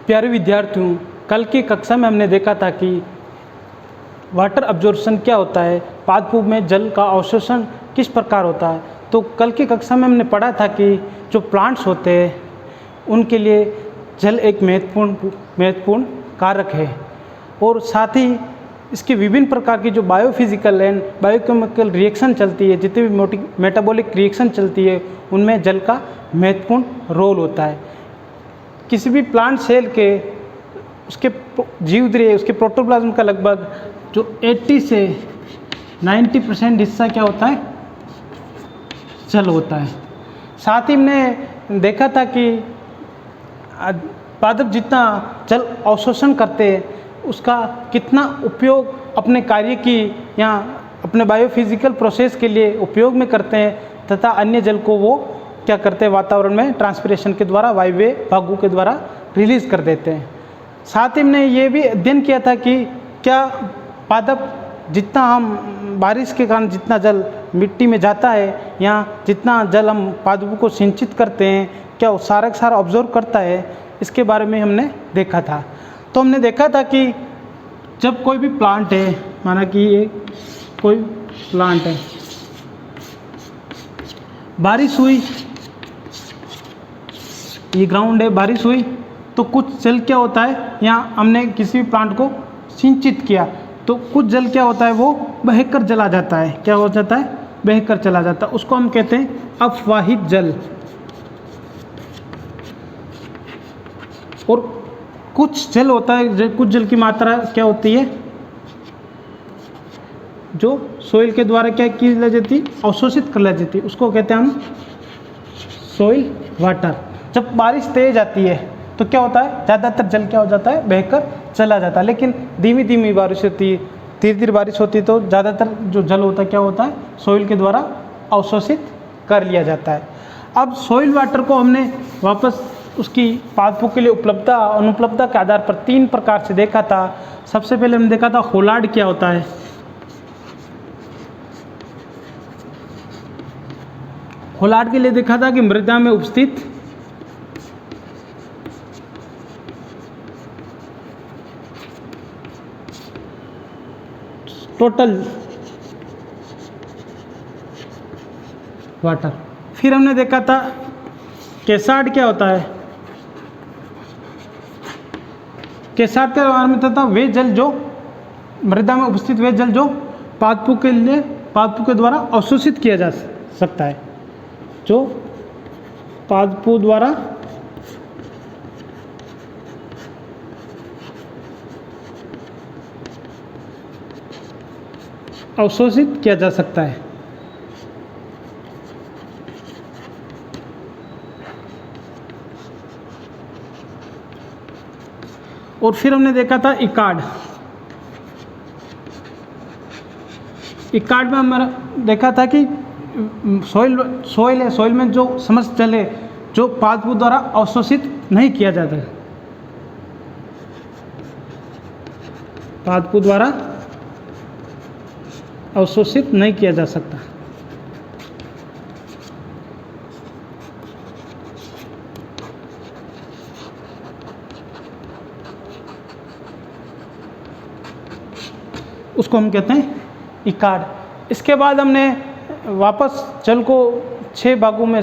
प्यारे विद्यार्थियों, कल की कक्षा में हमने देखा था कि वाटर अब्जॉर्प्शन क्या होता है, पादपों में जल का अवशोषण किस प्रकार होता है। तो कल की कक्षा में हमने पढ़ा था कि जो प्लांट्स होते हैं उनके लिए जल एक महत्वपूर्ण कारक है और साथ ही इसके विभिन्न प्रकार की जो बायोफिजिकल एंड बायोकेमिकल रिएक्शन चलती है, जितनी भी मेटाबॉलिक रिएक्शन चलती है, उनमें जल का महत्वपूर्ण रोल होता है। किसी भी प्लांट सेल के उसके जीवद्रिय उसके प्रोटोप्लाज्म का लगभग जो 80 से 90% हिस्सा क्या होता है, जल होता है। साथ ही हमने देखा था कि पादप जितना जल अवशोषण करते हैं उसका कितना उपयोग अपने कार्य की या अपने बायोफिजिकल प्रोसेस के लिए उपयोग में करते हैं तथा अन्य जल को वो क्या करते हैं, वातावरण में ट्रांसपिरेशन के द्वारा वायवीय भागों के द्वारा रिलीज कर देते हैं। साथ ही हमने ये भी अध्ययन किया था कि क्या पादप जितना हम बारिश के कारण जितना जल मिट्टी में जाता है या जितना जल हम पादपों को सिंचित करते हैं, क्या वो सारा का सारा ऑब्जर्व करता है, इसके बारे में हमने देखा था। तो हमने देखा था कि जब कोई भी प्लांट है, माना कि ये कोई प्लांट है, बारिश हुई, ये ग्राउंड है, बारिश हुई तो कुछ जल क्या होता है, यहाँ हमने किसी भी प्लांट को सिंचित किया तो कुछ जल क्या होता है, वो बहकर चला जाता है। क्या हो जाता है, बहकर चला जाता है। उसको हम कहते हैं अपवाहित जल। और कुछ जल होता है, कुछ जल की मात्रा क्या होती है, जो सोइल के द्वारा क्या की जाती है, अवशोषित कर ली जाती है। उसको कहते हैं हम सोइल वाटर। जब बारिश तेज आती है तो क्या होता है, ज़्यादातर जल क्या हो जाता है, बहकर चला जाता है। लेकिन धीमी धीमी बारिश होती है, धीरे धीरे बारिश होती है तो ज़्यादातर जो जल होता है क्या होता है, सोइल के द्वारा अवशोषित कर लिया जाता है। अब सोइल वाटर को हमने वापस उसकी पादपों के लिए उपलब्धता अनुपलब्धता के आधार पर 3 प्रकार से देखा था। सबसे पहले हमने देखा था होलार्ड क्या होता है। होलार्ड के लिए देखा था कि मृदा में उपस्थित टोटल वाटर। फिर हमने देखा था केसार्ड क्या होता है। केसार्ड के बारे में था वे जल जो मृदा में उपस्थित वे जल जो पादपों के लिए पादपों के द्वारा अवशोषित किया जा सकता है, जो पादपों द्वारा अवशोषित किया जा सकता है। और फिर हमने देखा था इकार्ड। इकार्ड में हमारा देखा था कि सोइल है, सोइल में जो समस्त जल है जो पादपों द्वारा अवशोषित नहीं किया जाता है, पादपों द्वारा अवशोषित नहीं किया जा सकता। उसको हम कहते हैं इकार्ड। इसके बाद हमने वापस जल को 6 भागों में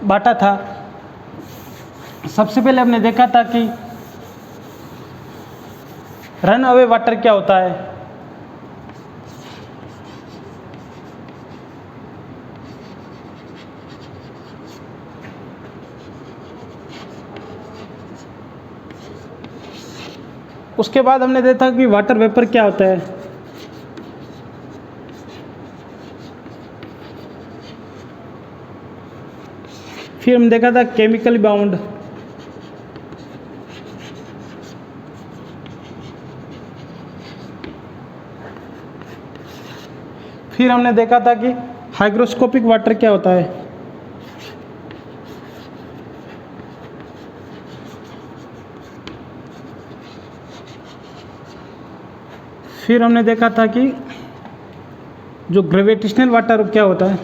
बांटा था। सबसे पहले हमने देखा था कि रन अवे वाटर क्या होता है। उसके बाद हमने देखा कि वाटर वेपर क्या होता है। फिर हम देखा था केमिकल बाउंड। फिर हमने देखा था कि हाइग्रोस्कोपिक वाटर क्या होता है। फिर हमने देखा था कि जो ग्रेविटेशनल वाटर क्या होता है।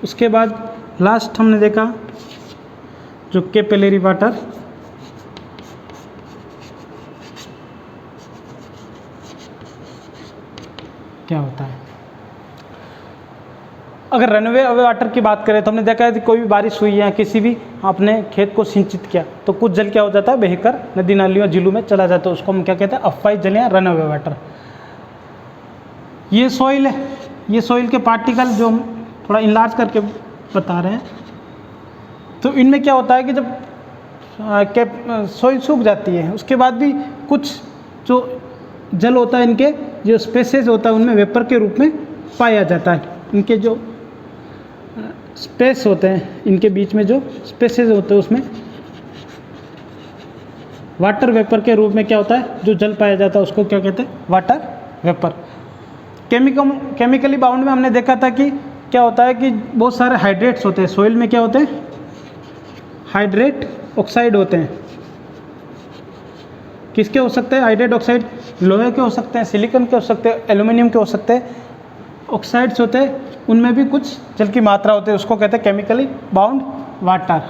उसके बाद लास्ट हमने देखा जो कैपिलरी वाटर, क्या होता है। अगर रनवे वाटर की बात करें तो हमने देखा है कि कोई भी बारिश हुई या किसी भी आपने खेत को सिंचित किया तो कुछ जल क्या हो जाता है, बहकर नदी नालियों झीलों में चला जाता है, उसको हम क्या कहते हैं, अफवाही जल या रनवे वाटर। ये सॉइल है, ये सॉइल के पार्टिकल जो हम थोड़ा इनलार्ज करके बता रहे हैं, तो इनमें क्या होता है कि जब सॉइल सूख जाती है उसके बाद भी कुछ जो जल होता है, इनके जो स्पेसेस होता है उनमें वेपर के रूप में पाया जाता है। इनके जो स्पेस होते हैं, इनके बीच में जो स्पेसेस होते हैं उसमें वाटर वेपर के रूप में क्या होता है, जो जल पाया जाता है उसको क्या कहते हैं, वाटर वेपर। केमिकली बाउंड में हमने देखा था कि क्या होता है कि बहुत सारे हाइड्रेट्स होते हैं सॉइल में, क्या होते हैं, हाइड्रेट ऑक्साइड होते हैं। किसके हो सकते हैं हाइड्रेट ऑक्साइड, लोहे के हो सकते हैं, सिलिकॉन के हो सकते हैं, एल्यूमिनियम के हो सकते हैं। ऑक्साइड्स होते हैं उनमें भी कुछ जल की मात्रा होती है, उसको कहते हैं केमिकली बाउंड वाटर।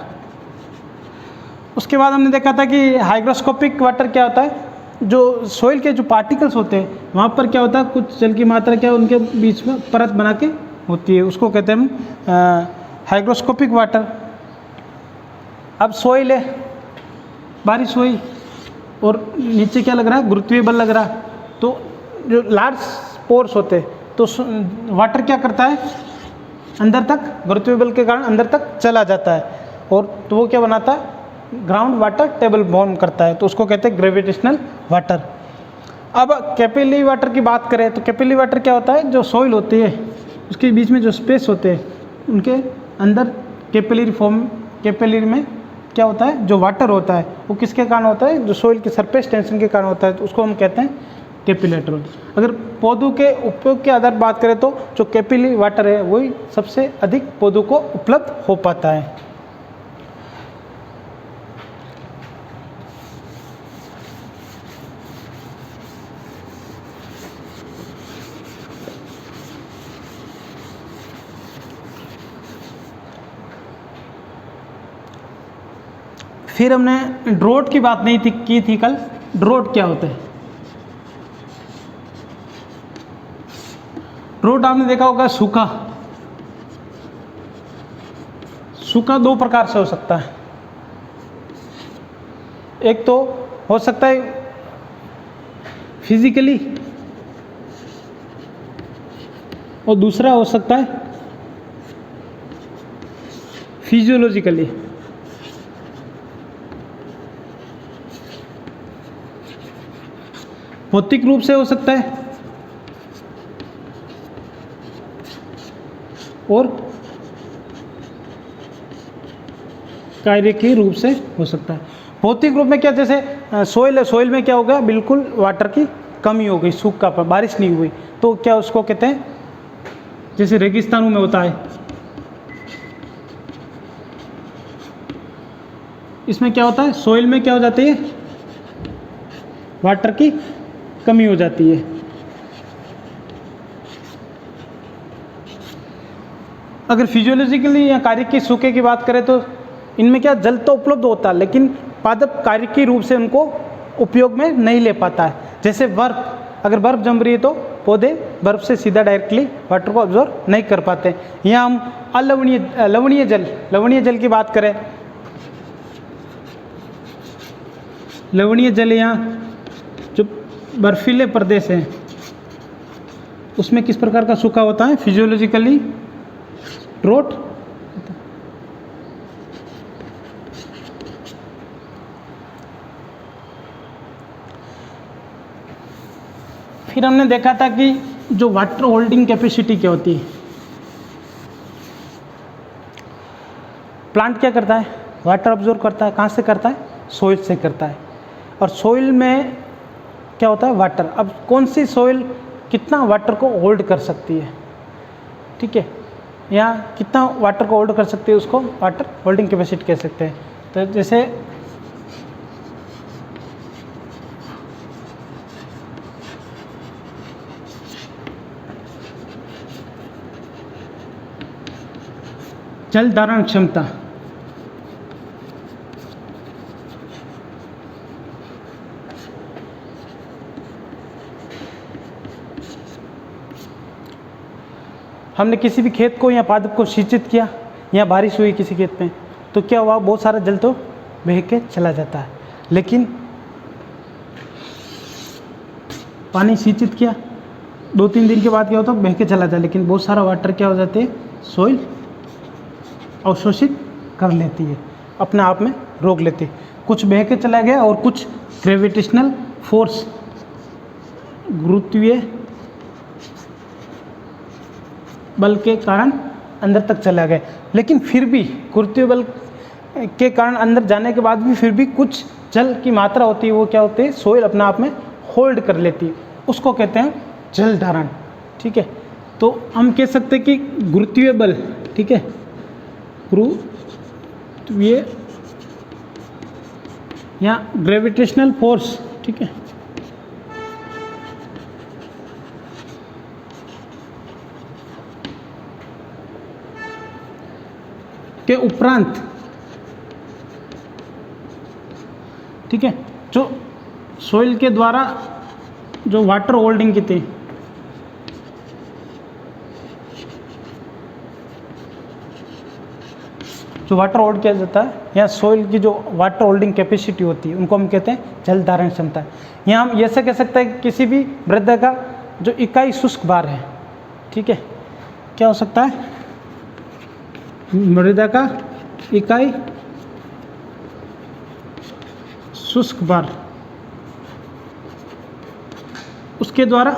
उसके बाद हमने देखा था कि हाइग्रोस्कोपिक वाटर क्या होता है, जो सॉइल के जो पार्टिकल्स होते हैं वहाँ पर क्या होता है, कुछ जल की मात्रा क्या उनके बीच में परत बना के होती है, उसको कहते हैं हम हाइग्रोस्कोपिक वाटर। अब सॉइल है, बारिश हुई और नीचे क्या लग रहा है, गुरुत्वीय बल लग रहा है, तो जो लार्ज पोर्स होते हैं तो वाटर क्या करता है, अंदर तक गुरुत्वीय बल के कारण अंदर तक चला जाता है, और तो वो क्या बनाता है, ग्राउंड वाटर टेबल फॉर्म करता है, तो उसको कहते हैं ग्रेविटेशनल वाटर। अब कैपिलरी वाटर की बात करें तो कैपिलरी वाटर क्या होता है, जो सॉइल होती है उसके बीच में जो स्पेस होते हैं उनके अंदर कैपिलरी में क्या होता है, जो वाटर होता है वो किसके कारण होता है, जो सॉइल की सरफेस टेंशन के कारण होता है, तो उसको हम कहते हैं कैपिलरी। अगर पौधों के उपयोग के आधार बात करें तो जो कैपिलरी वाटर है वही सबसे अधिक पौधों को उपलब्ध हो पाता है। फिर हमने ड्रॉट की बात नहीं की थी कल। ड्रॉट क्या होता है, ड्रॉट आपने देखा होगा, सूखा। सूखा दो प्रकार से हो सकता है, एक तो हो सकता है फिजिकली और दूसरा हो सकता है फिजियोलॉजिकली। भौतिक रूप से हो सकता है और कार्यकीय रूप से हो सकता है। भौतिक रूप में क्या, जैसे सोइल है, सोइल में क्या हो गया, बिल्कुल वाटर की कमी हो गई, सूखा पर बारिश नहीं हुई, तो क्या उसको कहते हैं, जैसे रेगिस्तानों में होता है, इसमें क्या होता है, सोइल में क्या हो जाती है, वाटर की कमी हो जाती है। अगर फिजियोलॉजिकली या कार्यकीय सूखे की बात करें तो इनमें क्या, जल तो उपलब्ध होता है लेकिन पादप कार्यकीय रूप से उनको उपयोग में नहीं ले पाता है। जैसे बर्फ, अगर बर्फ जम रही है तो पौधे बर्फ से सीधा डायरेक्टली वाटर को ऑब्जॉर्व नहीं कर पाते। यहाँ हम लवणीय जल की बात करें, लवणीय जल यहाँ जो बर्फीले प्रदेश हैं उसमें किस प्रकार का सूखा होता है, फिजियोलॉजिकली ड्रॉट। फिर हमने देखा था कि जो वाटर होल्डिंग कैपेसिटी क्या होती है, प्लांट क्या करता है, वाटर ऑब्जॉर्व करता है, कहाँ से करता है, सोइल से करता है, और सोइल में क्या होता है, वाटर। अब कौन सी सोइल कितना वाटर को होल्ड कर सकती है, ठीक है, या कितना वाटर को होल्ड कर सकती है, उसको वाटर होल्डिंग कैपेसिटी कह सकते हैं। तो जैसे जल धारण क्षमता। हमने किसी भी खेत को या पादप को सिंचित किया या बारिश हुई किसी खेत में, तो क्या हुआ, बहुत सारा जल तो बह के चला जाता है। लेकिन पानी सिंचित किया, 2-3 दिन के बाद क्या होता है, बह के चला जाता है, लेकिन बहुत सारा वाटर क्या हो जाते हैं, सोइल अवशोषित कर लेती है, अपने आप में रोक लेती है। कुछ बह के चला गया और कुछ ग्रेविटेशनल फोर्स, गुरुत्वीय बल के कारण अंदर तक चला गया। लेकिन फिर भी गुरुत्वीय बल के कारण अंदर जाने के बाद भी फिर भी कुछ जल की मात्रा होती है, वो क्या होती है, सोइल अपने आप में होल्ड कर लेती है, उसको कहते हैं जल धारण। ठीक है, तो हम कह सकते हैं कि गुरुत्वीय बल, ठीक है, गुरुत्वीय या ग्रेविटेशनल फोर्स, ठीक है, के उपरांत, ठीक है, जो सोइल के द्वारा जो वाटर होल्डिंग की थी, जो वाटर होल्ड किया जाता है या सोइल की जो वाटर होल्डिंग कैपेसिटी होती है, उनको हम कहते हैं जल धारण क्षमता। यहाँ हम ऐसे कह सकते हैं कि किसी भी मृदा का जो इकाई शुष्क भार है, ठीक है, क्या हो सकता है, मृदा का इकाई शुष्क भार, उसके द्वारा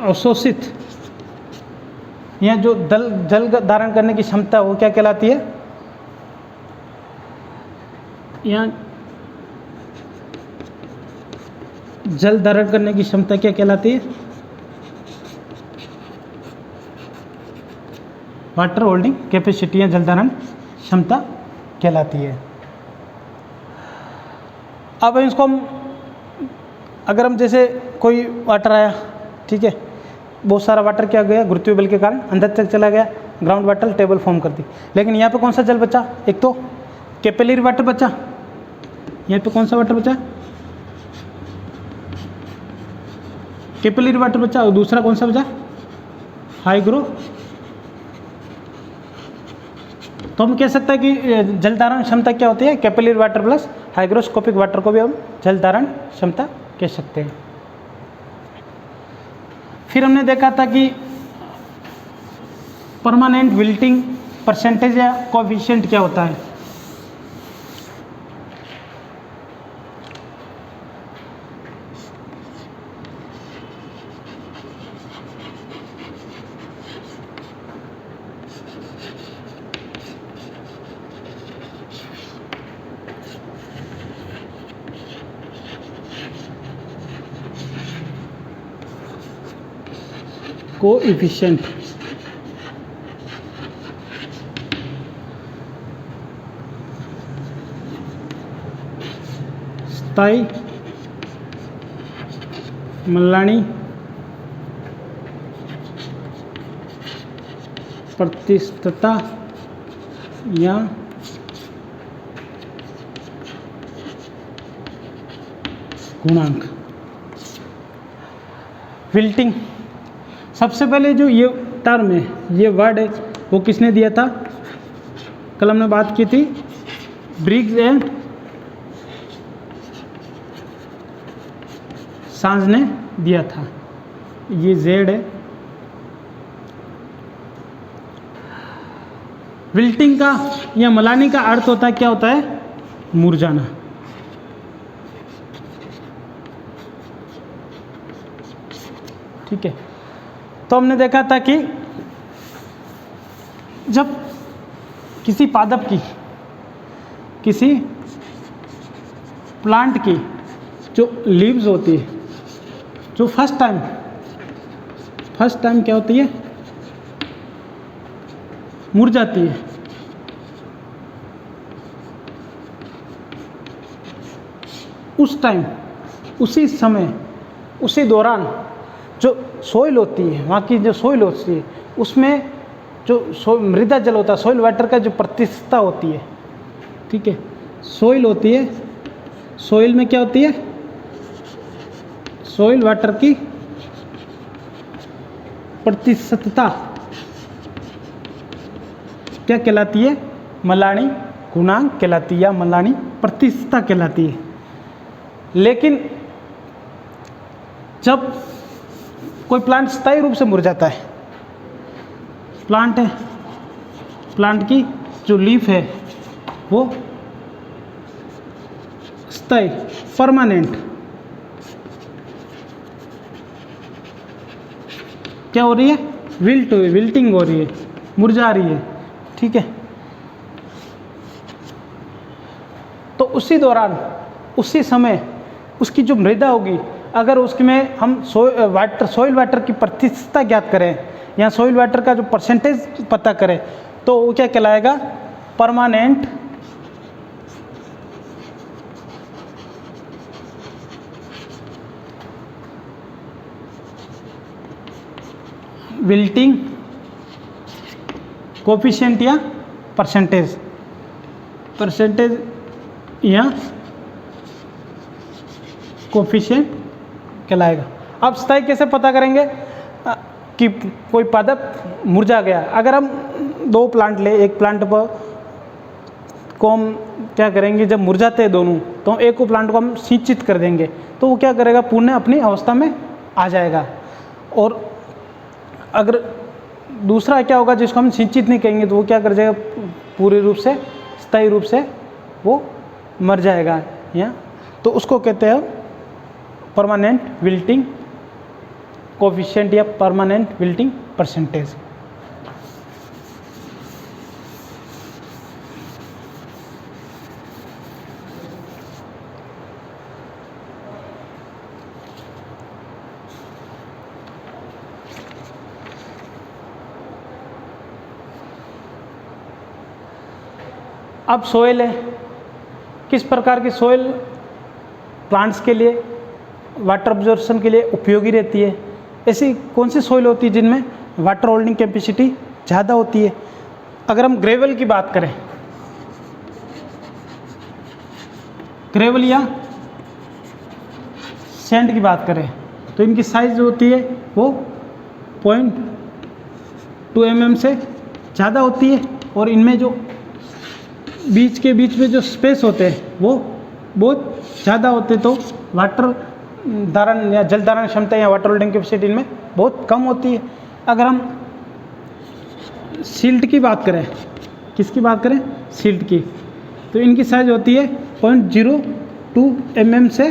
अवशोषित या जो जल धारण करने की क्षमता, वो क्या कहलाती है, या जल धारण करने की क्षमता क्या कहलाती है, वाटर होल्डिंग कैपेसिटी या जल धारण क्षमता कहलाती है। अब इसको हम, अगर हम जैसे कोई वाटर आया, ठीक है, बहुत सारा वाटर क्या गया, गुरुत्वीय बल के कारण अंदर तक चला गया, ग्राउंड वाटर टेबल फॉर्म कर दी, लेकिन यहाँ पे कौन सा जल बचा, एक तो कैपिलरी वाटर बचा, यहाँ पे कौन सा वाटर बचा, कैपिलरी वाटर बचा, और दूसरा कौन सा बचा, हाइग्रो। तो हम कह सकते हैं कि जल धारण क्षमता क्या होती है, capillary water plus hygroscopic water को भी हम जल धारण क्षमता कह सकते हैं। फिर हमने देखा था कि परमानेंट विल्टिंग परसेंटेज या कोएफिशिएंट क्या होता है। कोएफिशिएंट स्थायी मल्लानी प्रतिशतता या गुणांक। विल्टिंग, सबसे पहले जो ये टर्म है, ये वर्ड है, वो किसने दिया था, कल हमने बात की थी, ब्रिग्स एंड सांझ ने दिया था। ये जेड है। विल्टिंग का या मलानी का अर्थ होता है, क्या होता है, मुरझाना। ठीक है, तो हमने देखा था कि जब किसी पादप की, किसी प्लांट की जो लीव्स होती है, जो फर्स्ट टाइम क्या होती है, मुरझाती है, उस टाइम, उसी समय, उसी दौरान जो सोइल होती है, वहाँ की जो सोइल होती है, उसमें जो मृदा जल होता है, सोइल वाटर का जो प्रतिशतता होती है, ठीक है, सोइल होती है, सोइल में क्या होती है, सोइल वाटर की प्रतिशतता क्या कहलाती है, मलानी गुणांक कहलाती है या मलानी प्रतिशतता कहलाती है। लेकिन जब कोई प्लांट स्थायी रूप से मुरझाता है, प्लांट है, प्लांट की जो लीफ है वो स्थायी परमानेंट क्या हो रही है, विल्टिंग हो रही है, मुरझा रही है, ठीक है। तो उसी दौरान, उसी समय उसकी जो मृदा होगी, अगर उसमें हम सोइल वाटर की प्रतिशतता ज्ञात करें या सोइल वाटर का जो परसेंटेज पता करें, तो वो क्या कहलाएगा, परमानेंट विल्टिंग कोफिशिएंट या परसेंटेज या कोफिशिएंट कहलाएगा। अब स्थायी कैसे पता करेंगे कि कोई पादप मुरझा गया। अगर हम दो प्लांट ले, एक प्लांट पर को हम क्या करेंगे, जब मुरझाते हैं दोनों, तो एक को प्लांट को हम सिंचित कर देंगे, तो वो क्या करेगा, पुनः अपनी अवस्था में आ जाएगा। और अगर दूसरा क्या होगा, जिसको हम सिंचित नहीं करेंगे, तो वो क्या कर जाएगा, पूरे रूप से स्थायी रूप से वो मर जाएगा, या तो उसको कहते हैं परमानेंट विल्टिंग कोफिशिएंट या परमानेंट विल्टिंग परसेंटेज। अब सोइल है, किस प्रकार की सोइल प्लांट्स के लिए, वाटर अब्जॉर्प्शन के लिए उपयोगी रहती है। ऐसी कौन सी सोइल होती है जिनमें वाटर होल्डिंग कैपेसिटी ज़्यादा होती है। अगर हम ग्रेवल की बात करें, ग्रेवल या सैंड की बात करें, तो इनकी साइज जो होती है वो 0.2 mm से ज़्यादा होती है, और इनमें जो बीच में जो स्पेस होते हैं वो बहुत ज़्यादा होते, तो वाटर धारण या जल धारण क्षमता या वाटर होल्डिंग कैपेसिटी इनमें बहुत कम होती है। अगर हम सिल्ट की बात करें, किसकी बात करें, सिल्ट की, तो इनकी साइज होती है 0.02 mm से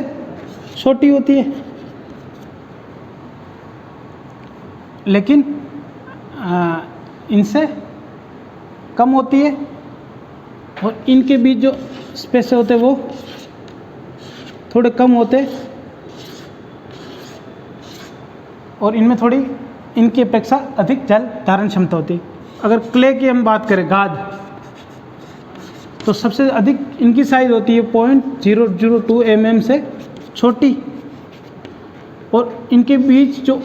छोटी होती है, लेकिन इनसे कम होती है, और इनके बीच जो स्पेस होते हैं वो थोड़े कम होते, और इनमें थोड़ी इनकी अपेक्षा अधिक जल धारण क्षमता होती है। अगर क्ले की हम बात करें, गाद, तो सबसे अधिक इनकी साइज होती है 0.002 mm से छोटी, और इनके बीच जो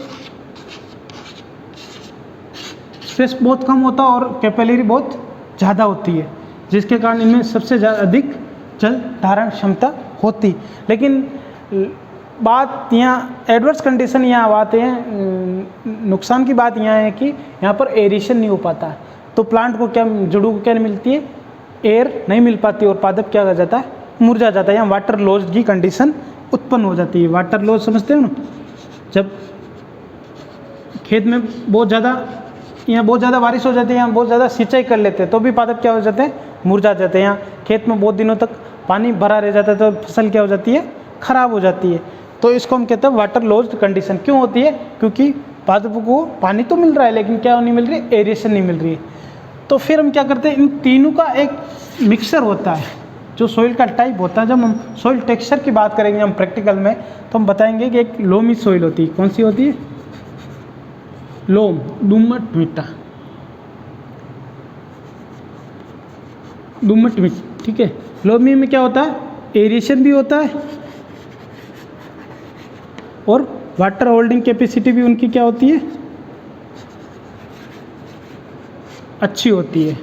स्पेस बहुत कम होता है और कैपिलरी बहुत ज़्यादा होती है, जिसके कारण इनमें सबसे ज़्यादा अधिक जल धारण क्षमता होती। लेकिन बात यहाँ एडवर्स कंडीशन यहाँ बात है, नुकसान की बात यहाँ है कि यहाँ पर एरेशन नहीं हो पाता, तो प्लांट को क्या, जड़ों को क्या नहीं मिलती है, एयर नहीं मिल पाती, और पादप क्या हो जाता है, मुरझा जाता है। यहाँ वाटर लॉस की कंडीशन उत्पन्न हो जाती है। वाटर लॉस समझते हो ना, जब खेत में बहुत ज़्यादा बारिश हो जाती है, यहाँ बहुत ज़्यादा सिंचाई कर लेते हैं, तो भी पादप क्या हो जाते हैं, मुरझा जाते हैं। यहाँ खेत में बहुत दिनों तक पानी भरा रह जाता है, तो फसल क्या हो जाती है, खराब हो जाती है। तो इसको हम कहते हैं वाटर लॉस्ड कंडीशन। क्यों होती है, क्योंकि पादपों को पानी तो मिल रहा है, लेकिन क्या नहीं मिल रही, एरेशन नहीं मिल रही है। तो फिर हम क्या करते हैं, इन तीनों का एक मिक्सचर होता है, जो सोइल का टाइप होता है। जब हम सोइल टेक्सचर की बात करेंगे हम प्रैक्टिकल में, तो हम बताएंगे कि एक लोमी सोइल होती है। कौन सी होती है, लोम, दोमट मिट्टा, दोमट मिट्टी, ठीक है। लोमी में क्या होता है, एरेशन भी होता है और वाटर होल्डिंग कैपेसिटी भी उनकी क्या होती है, अच्छी होती है।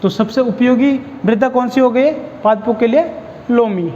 तो सबसे उपयोगी मृदा कौन सी हो गई पादपों के लिए, लोमी।